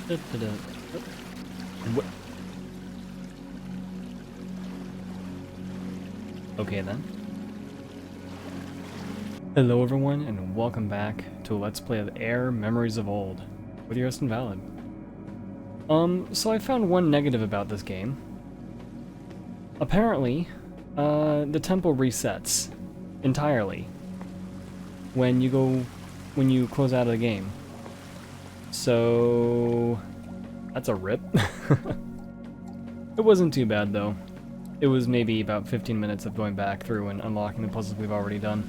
Da-da-da. What? Okay then. Hello everyone, and welcome back to a Let's Play of AER Memories of Old, with your host Invalid. So I found one negative about this game. Apparently, the tempo resets entirely when you close out of the game. So that's a rip. It wasn't too bad though. It was maybe about 15 minutes of going back through and unlocking the puzzles we've already done.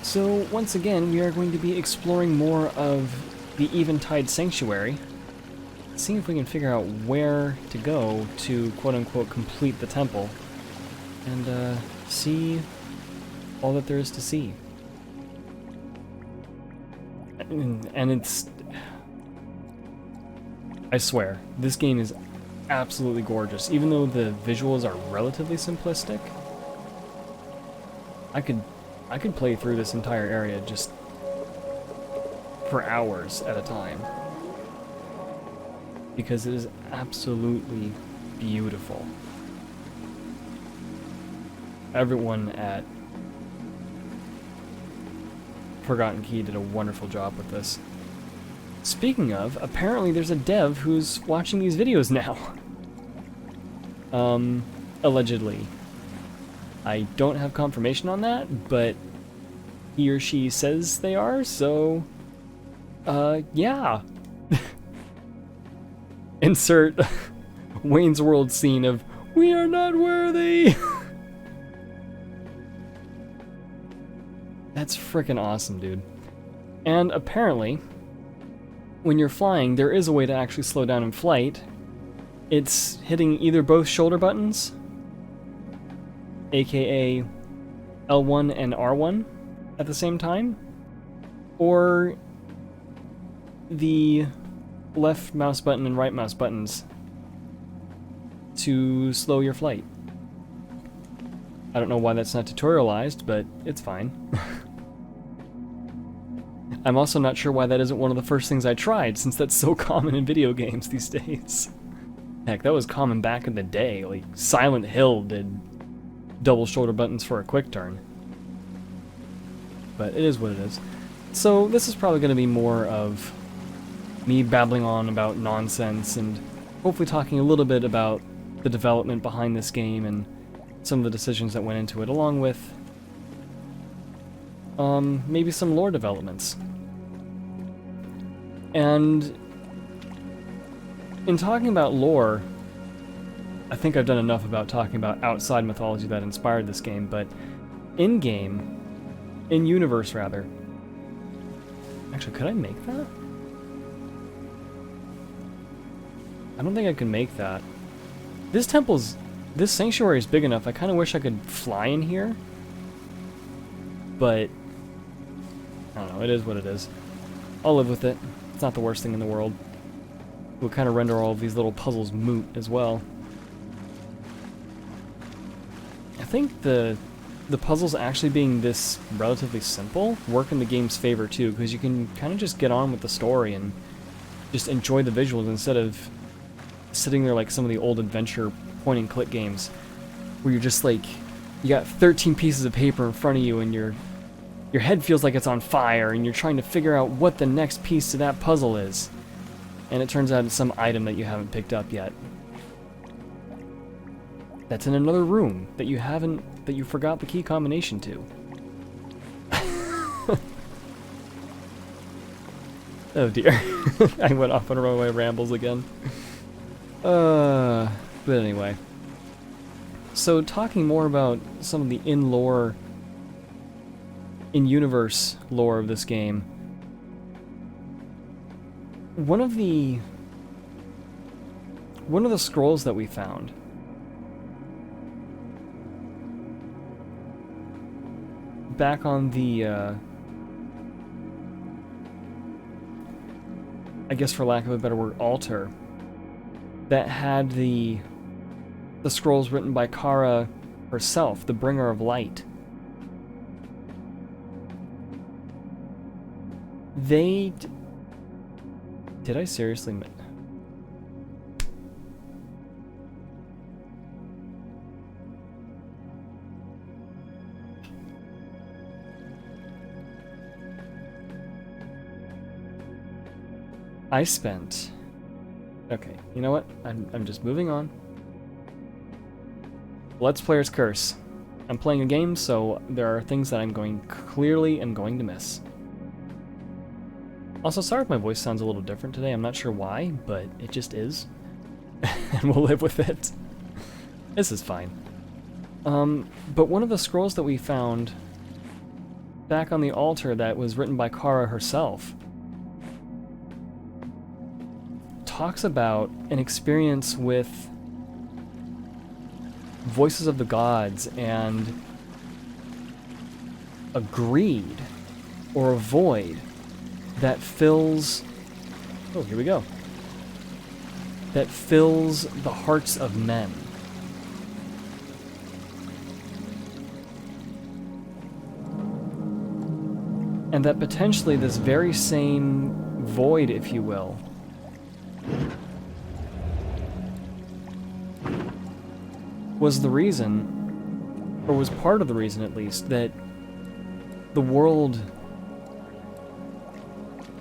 So once again, we are going to be exploring more of the Eventide Sanctuary, seeing if we can figure out where to go to quote-unquote complete the temple, and see all that there is to see. And it's... I swear, this game is absolutely gorgeous. Even though the visuals are relatively simplistic, I could play through this entire area just for hours at a time, because it is absolutely beautiful. Everyone at Forgotten Key did a wonderful job with this. Speaking of, apparently there's a dev who's watching these videos now. Allegedly. I don't have confirmation on that, but he or she says they are, so, yeah. Insert Wayne's World scene of, "We are not worthy!" That's frickin' awesome, dude. And apparently, when you're flying, there is a way to actually slow down in flight. It's hitting either both shoulder buttons, aka L1 and R1 at the same time, or the left mouse button and right mouse buttons to slow your flight. I don't know why that's not tutorialized, but it's fine. I'm also not sure why that isn't one of the first things I tried, since that's so common in video games these days. Heck, that was common back in the day. Like, Silent Hill did double shoulder buttons for a quick turn. But it is what it is. So this is probably going to be more of me babbling on about nonsense and hopefully talking a little bit about the development behind this game and some of the decisions that went into it, along with maybe some lore developments. And in talking about lore, I think I've done enough about talking about outside mythology that inspired this game, but in-game, in-universe rather. Actually, could I make that? I don't think I can make that. This sanctuary is big enough, I kind of wish I could fly in here. But, I don't know, it is what it is. I'll live with it. It's not the worst thing in the world. It will kind of render all of these little puzzles moot as well. I think the puzzles actually being this relatively simple work in the game's favor too, because you can kind of just get on with the story and just enjoy the visuals instead of sitting there like some of the old adventure point-and-click games, where you're just like, you got 13 pieces of paper in front of you and your head feels like it's on fire and you're trying to figure out what the next piece to that puzzle is. And it turns out it's some item that you haven't picked up yet. That's in another room that you forgot the key combination to. Oh dear. I went off on a runaway rambles again. But anyway. So talking more about some of the in-universe lore of this game. One of the scrolls that we found back on the I guess for lack of a better word, altar, that had the scrolls written by Kara herself, the Bringer of Light. Did I seriously... I spent... Okay, you know what? I'm just moving on. Let's Player's Curse. I'm playing a game, so there are things that I'm clearly going to miss. Also, sorry if my voice sounds a little different today. I'm not sure why, but it just is. And we'll live with it. This is fine. But one of the scrolls that we found back on the altar that was written by Kara herself talks about an experience with voices of the gods and a greed or a void that fills... Oh, here we go. That fills the hearts of men. And that potentially this very same void, if you will, was the reason, or was part of the reason at least, that the world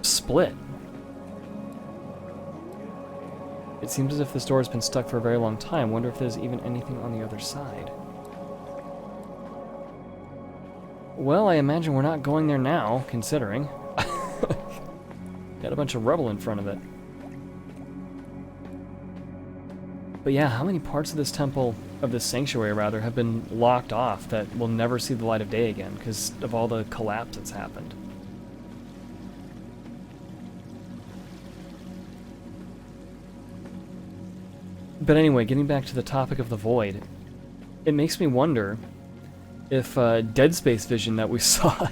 split. It seems as if this door has been stuck for a very long time. Wonder if there's even anything on the other side. Well, I imagine we're not going there now, considering. Got a bunch of rubble in front of it. But yeah, how many parts of this temple, of this sanctuary rather, have been locked off that will never see the light of day again because of all the collapse that's happened? But anyway, getting back to the topic of the void, it makes me wonder if Dead Space vision that we saw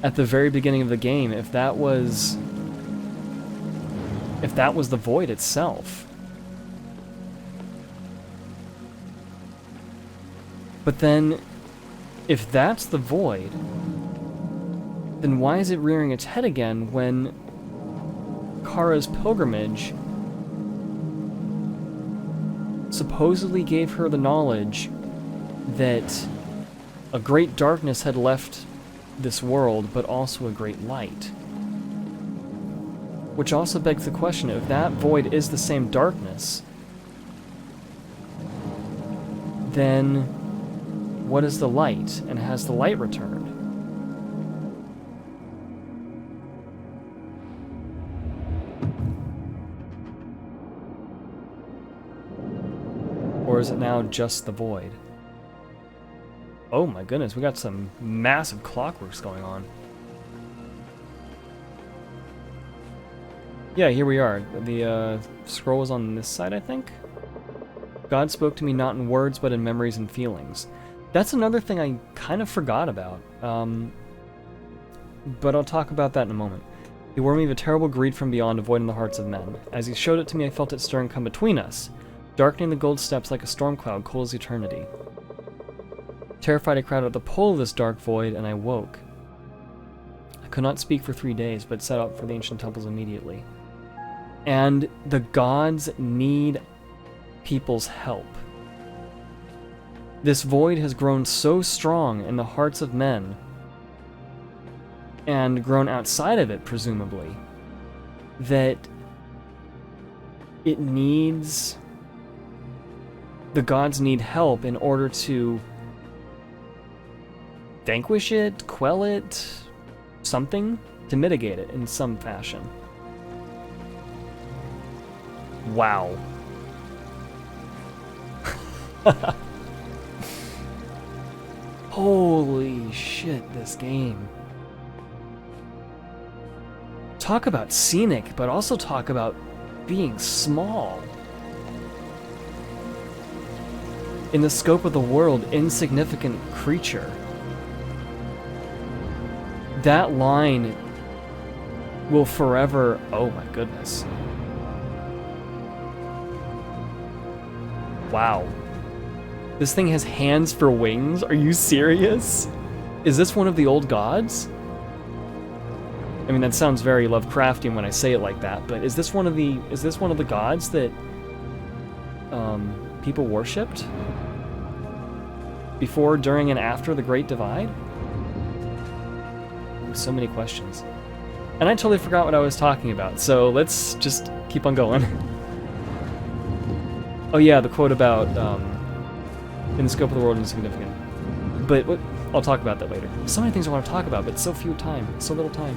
at the very beginning of the game, if that was the void itself. But then, if that's the void, then why is it rearing its head again when Kara's pilgrimage supposedly gave her the knowledge that a great darkness had left this world, but also a great light? Which also begs the question, if that void is the same darkness, then what is the light, and has the light returned? Or is it now just the void? Oh my goodness, we got some massive clockworks going on. Yeah, here we are. The scroll is on this side, I think? God spoke to me not in words, but in memories and feelings. That's another thing I kind of forgot about, but I'll talk about that in a moment. He warned me of a terrible greed from beyond, a void in the hearts of men. As he showed it to me, I felt it stir and come between us, darkening the gold steps like a storm cloud, cold as eternity. Terrified, I crowded at the pole of this dark void, and I woke. I could not speak for 3 days, but set out for the ancient temples immediately. And the gods need people's help. This void has grown so strong in the hearts of men, and grown outside of it, presumably, that it needs... the gods need help in order to vanquish it, quell it, something, to mitigate it in some fashion. Wow. Holy shit, this game. Talk about scenic, but also talk about being small. In the scope of the world, insignificant creature. That line will forever... Oh my goodness. Wow. This thing has hands for wings? Are you serious? Is this one of the old gods? I mean, that sounds very Lovecraftian when I say it like that, but is this one of the gods that people worshipped before, during, and after the Great Divide? Ooh, so many questions. And I totally forgot what I was talking about, so let's just keep on going. Oh yeah, the quote about in the scope of the world insignificant. But I'll talk about that later. So many things I want to talk about, but so little time.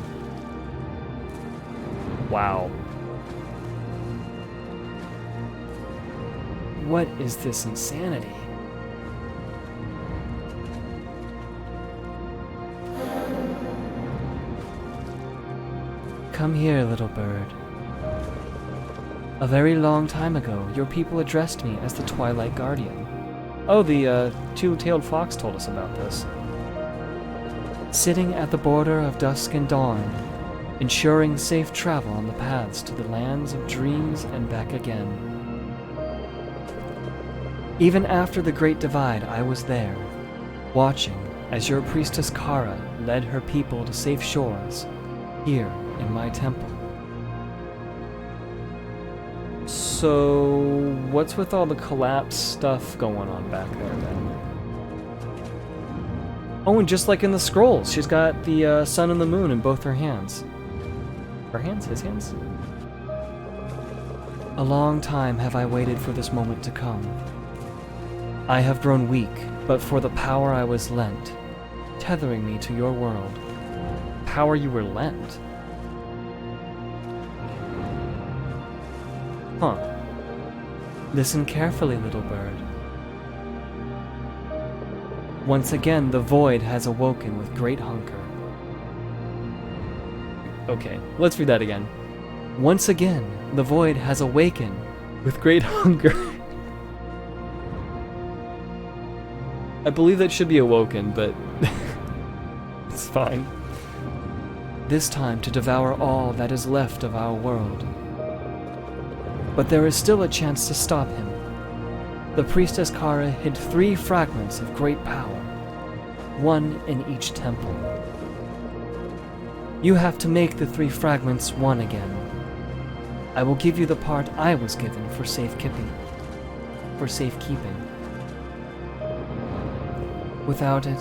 Wow. What is this insanity? Come here, little bird. A very long time ago, your people addressed me as the Twilight Guardian. Oh, the two-tailed fox told us about this. Sitting at the border of dusk and dawn, ensuring safe travel on the paths to the lands of dreams and back again. Even after the Great Divide, I was there, watching as your priestess Kara led her people to safe shores, here in my temple. So, what's with all the collapsed stuff going on back there, then? Oh, and just like in the scrolls, she's got the sun and the moon in both her hands. Her hands? His hands? A long time have I waited for this moment to come. I have grown weak, but for the power I was lent, tethering me to your world. Power you were lent? Huh. Listen carefully, little bird. Once again, the void has awoken with great hunger. Okay, let's read that again. Once again, the void has awakened with great hunger. I believe that should be awoken, but it's fine. This time to devour all that is left of our world. But there is still a chance to stop him. The priestess Kara hid 3 fragments of great power, 1 in each temple. You have to make the 3 fragments one again. I will give you the part I was given for safekeeping. Without it,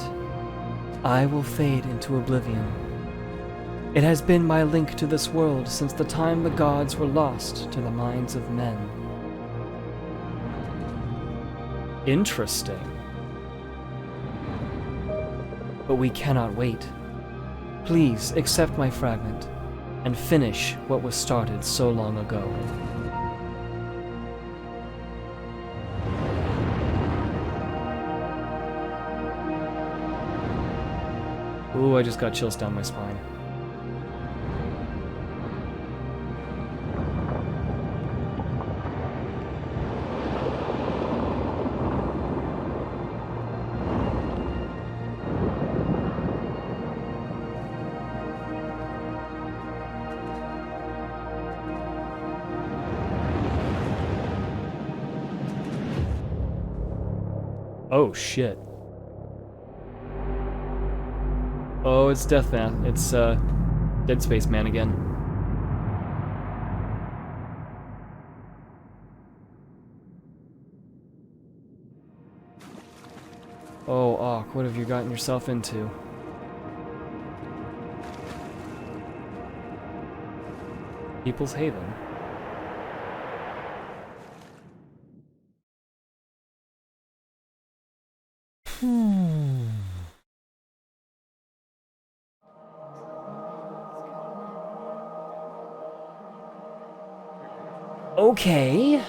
I will fade into oblivion. It has been my link to this world since the time the gods were lost to the minds of men. Interesting. But we cannot wait. Please accept my fragment and finish what was started so long ago. Ooh, I just got chills down my spine. Oh shit. Oh, it's Deathman. It's Dead Space Man again. Oh, Auk, what have you gotten yourself into? People's Haven. Okay.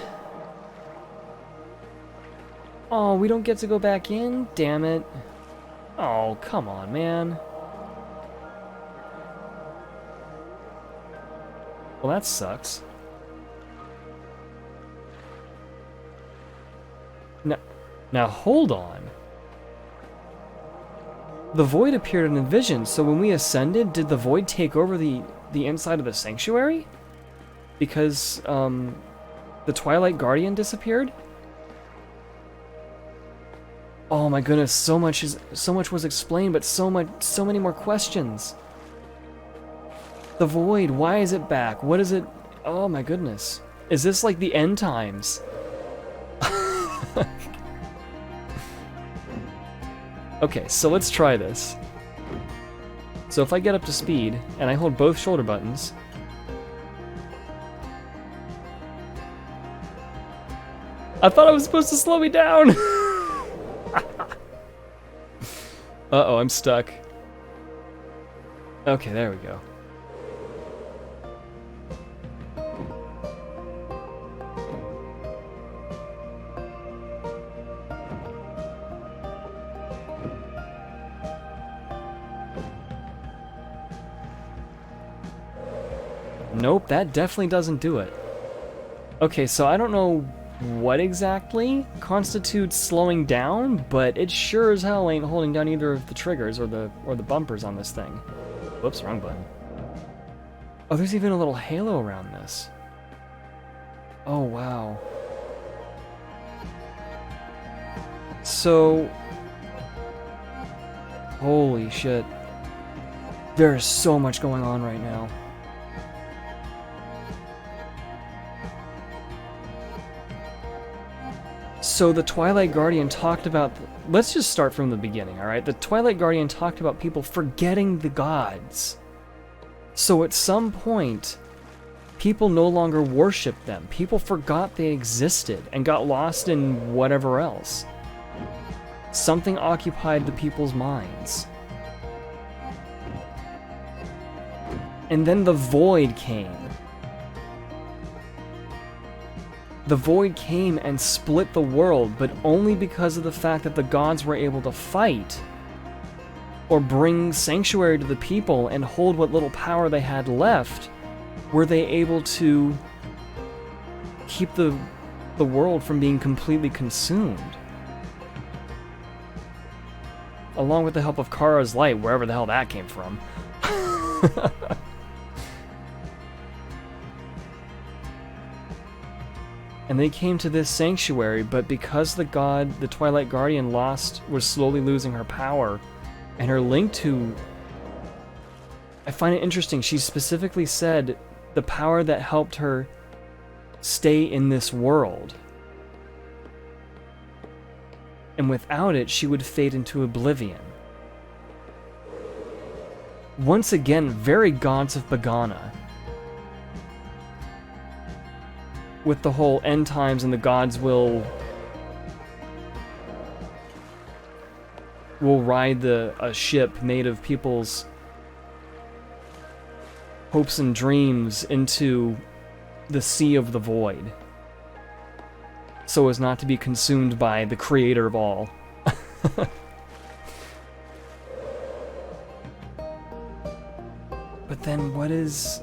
Oh, we don't get to go back in? Damn it. Oh, come on, man. Well, that sucks. Now hold on. The void appeared in a vision, so when we ascended, did the void take over the inside of the sanctuary? Because the Twilight Guardian disappeared? Oh my goodness, so much was explained, but so many more questions. The void, why is it back? What is it? Oh my goodness. Is this like the end times? Okay, so let's try this. So if I get up to speed, and I hold both shoulder buttons... I thought it was supposed to slow me down! Uh-oh, I'm stuck. Okay, there we go. Nope, that definitely doesn't do it. Okay, so I don't know what exactly constitutes slowing down, but it sure as hell ain't holding down either of the triggers or the bumpers on this thing. Whoops, wrong button. Oh, there's even a little halo around this. Oh, wow. So... holy shit. There is so much going on right now. So the Twilight Guardian talked about... let's just start from the beginning, alright? The Twilight Guardian talked about people forgetting the gods. So at some point, people no longer worshipped them. People forgot they existed and got lost in whatever else. Something occupied the people's minds. And then the void came. The void came and split the world, but only because of the fact that the gods were able to fight or bring sanctuary to the people and hold what little power they had left, were they able to keep the world from being completely consumed. Along with the help of Kara's light, wherever the hell that came from. And they came to this sanctuary, but because the Twilight Guardian was slowly losing her power, and her link to... I find it interesting, she specifically said the power that helped her stay in this world. And without it, she would fade into oblivion. Once again, very gods of Pagana. With the whole end times and the gods will ride a ship made of people's hopes and dreams into the sea of the void, so as not to be consumed by the creator of all. But then what is...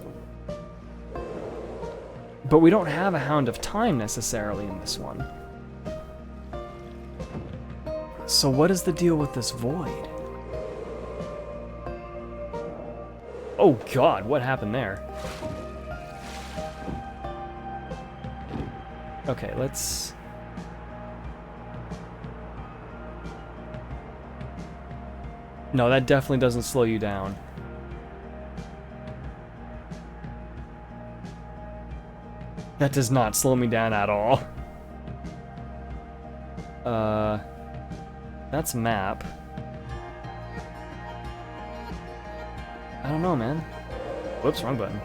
But we don't have a Hound of Time necessarily in this one. So what is the deal with this void? Oh god, what happened there? Okay, let's... No, that definitely doesn't slow you down. That does not slow me down at all. That's map. I don't know, man. Whoops, wrong button.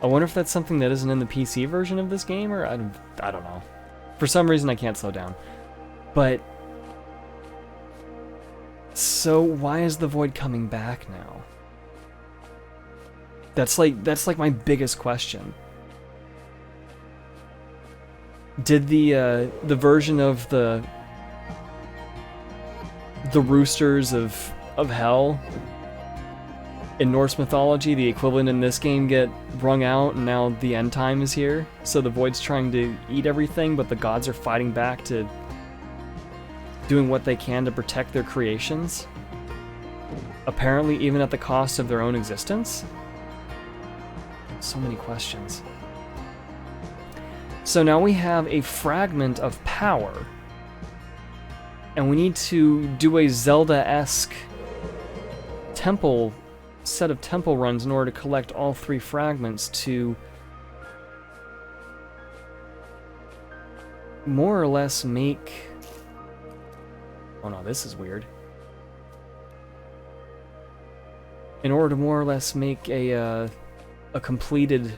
I wonder if that's something that isn't in the PC version of this game, or I don't know. For some reason, I can't slow down. But... so why is the void coming back now? That's like my biggest question. Did the version of the roosters of hell in Norse mythology, the equivalent in this game, get wrung out, and now the end time is here? So the void's trying to eat everything, but the gods are fighting back to doing what they can to protect their creations? Apparently even at the cost of their own existence? So many questions. So now we have a fragment of power And we need to do a Zelda-esque set of temple runs in order to collect all 3 fragments to more or less make... Oh no, this is weird. In order to more or less make a completed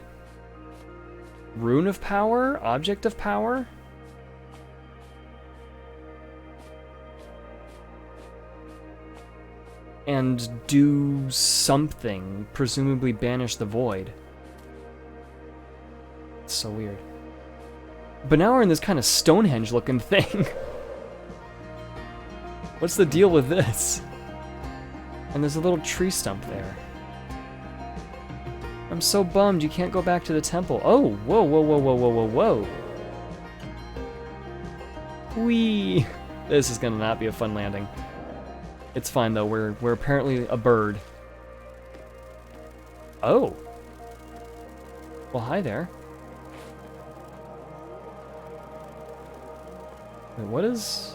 rune of power, object of power. And do something, presumably banish the void. It's so weird. But now we're in this kind of Stonehenge-looking thing. What's the deal with this? And there's a little tree stump there. I'm so bummed you can't go back to the temple. Oh, whoa, whoa, whoa, whoa, whoa, whoa, whoa. Whee! This is gonna not be a fun landing. It's fine though, we're apparently a bird. Oh. Well, hi there. Wait, what is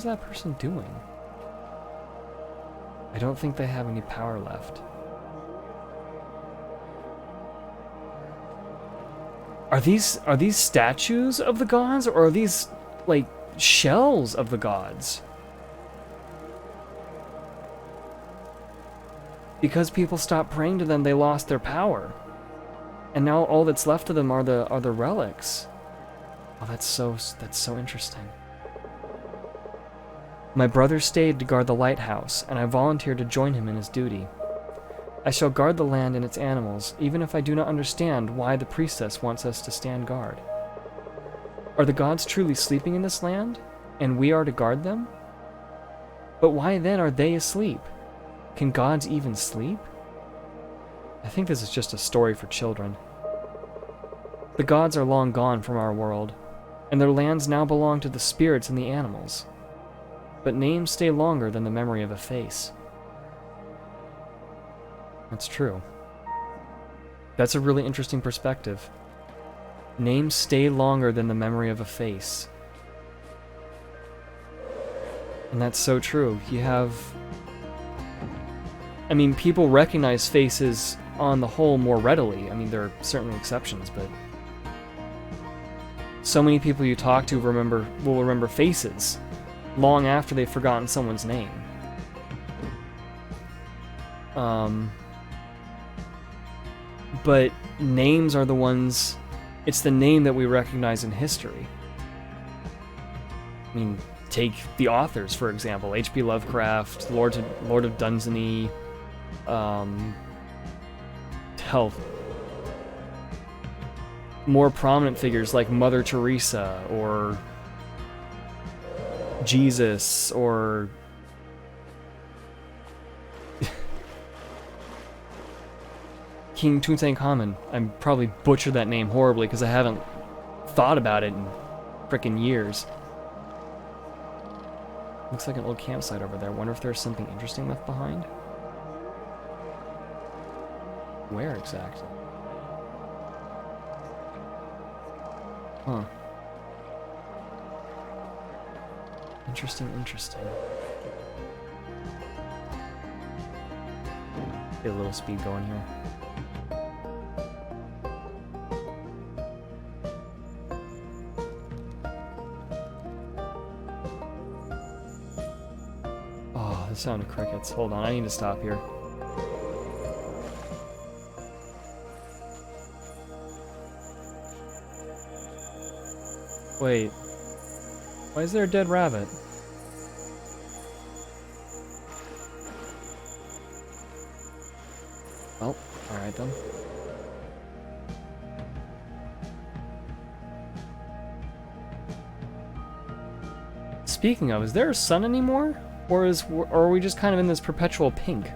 that person doing? I don't think they have any power left. Are these statues of the gods, or are these like shells of the gods? Because people stopped praying to them, they lost their power. And now all that's left of them are the relics. Oh, that's so interesting. My brother stayed to guard the lighthouse, and I volunteered to join him in his duty. I shall guard the land and its animals, even if I do not understand why the priestess wants us to stand guard. Are the gods truly sleeping in this land, and we are to guard them? But why then are they asleep? Can gods even sleep? I think this is just a story for children. The gods are long gone from our world, and their lands now belong to the spirits and the animals. But names stay longer than the memory of a face. That's true. That's a really interesting perspective. Names stay longer than the memory of a face. And that's so true. You have... I mean, people recognize faces on the whole more readily. I mean, there are certainly exceptions, but... So many people you talk to will remember faces long after they've forgotten someone's name. But names are the ones... It's the name that we recognize in history. I mean, take the authors, for example. H.P. Lovecraft, Lord of Dunsany, hell, more prominent figures like Mother Teresa, or Jesus, or... King Tutankhamun. I probably butchered that name horribly because I haven't thought about it in frickin' years. Looks like an old campsite over there. Wonder if there's something interesting left behind? Where exactly? Huh. Interesting, interesting. Get a little speed going here. Sound of crickets. Hold on, I need to stop here. Wait. Why is there a dead rabbit? Well, alright then. Speaking of, is there a sun anymore? Or are we just kind of in this perpetual pink?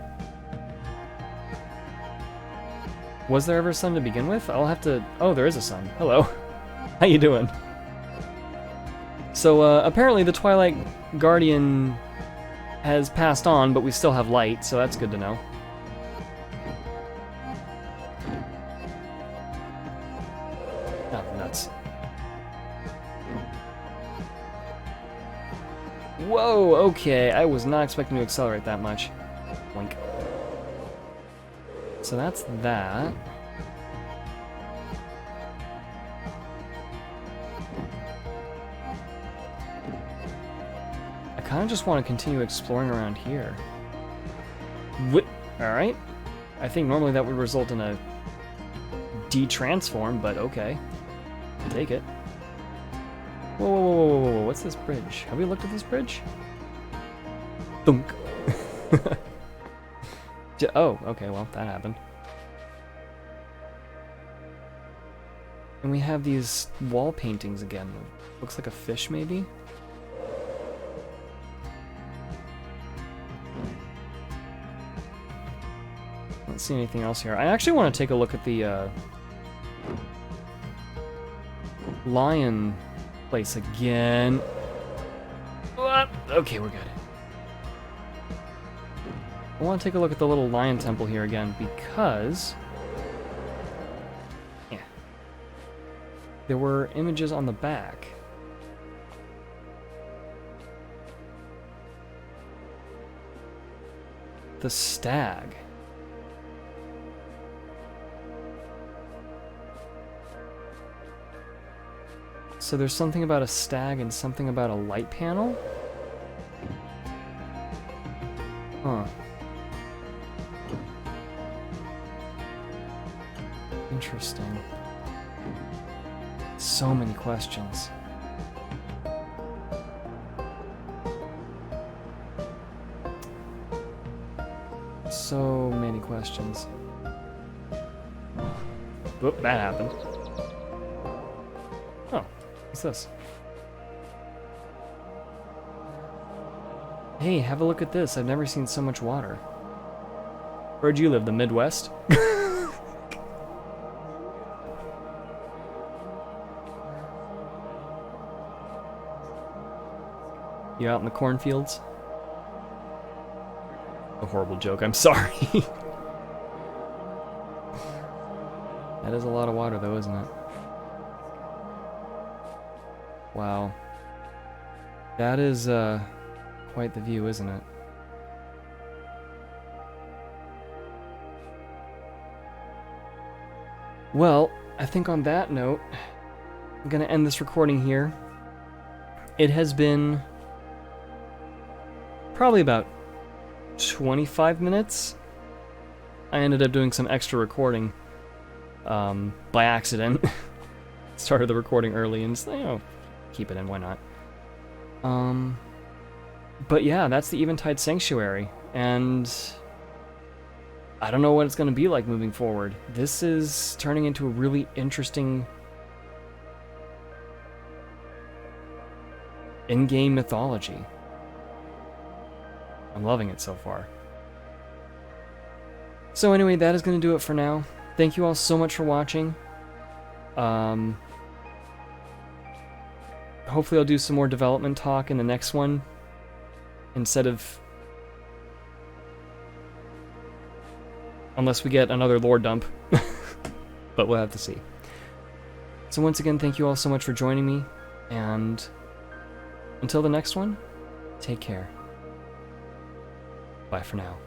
Was there ever a sun to begin with? I'll have to... Oh, there is a sun. Hello. How you doing? So, apparently the Twilight Guardian has passed on, but we still have light, so that's good to know. Oh, nuts. Whoa, okay. I was not expecting to accelerate that much. Blink. So that's that. I kind of just want to continue exploring around here. Alright. I think normally that would result in a de-transform, but okay. Take it. Whoa, whoa, whoa, whoa, whoa, what's this bridge? Have we looked at this bridge? Thunk. Oh, okay, well, that happened. And we have these wall paintings again. Looks like a fish, maybe? Don't see anything else here. I actually want to take a look at the lion place again. What? Okay, we're good. I want to take a look at the little lion temple here again because there were images on the back. The stag. So there's something about a stag and something about a light panel? Huh. Interesting. So many questions. So many questions. Whoop, that happened. Oh, what's this? Hey, have a look at this. I've never seen so much water. Where'd you live, the Midwest? You out in the cornfields? A horrible joke, I'm sorry. That is a lot of water though, isn't it? Wow. That is quite the view, isn't it? Well, I think on that note, I'm gonna end this recording here. It has been probably about 25 minutes. I ended up doing some extra recording by accident. Started the recording early and just, you know, keep it in, why not? But yeah, that's the Eventide Sanctuary, and I don't know what it's going to be like moving forward. This is turning into a really interesting in-game mythology. I'm loving it so far. So anyway, that is going to do it for now. Thank you all so much for watching. Hopefully I'll do some more development talk in the next one, instead of... unless we get another lore dump. But we'll have to see. So once again, thank you all so much for joining me, and until the next one, take care. Bye for now.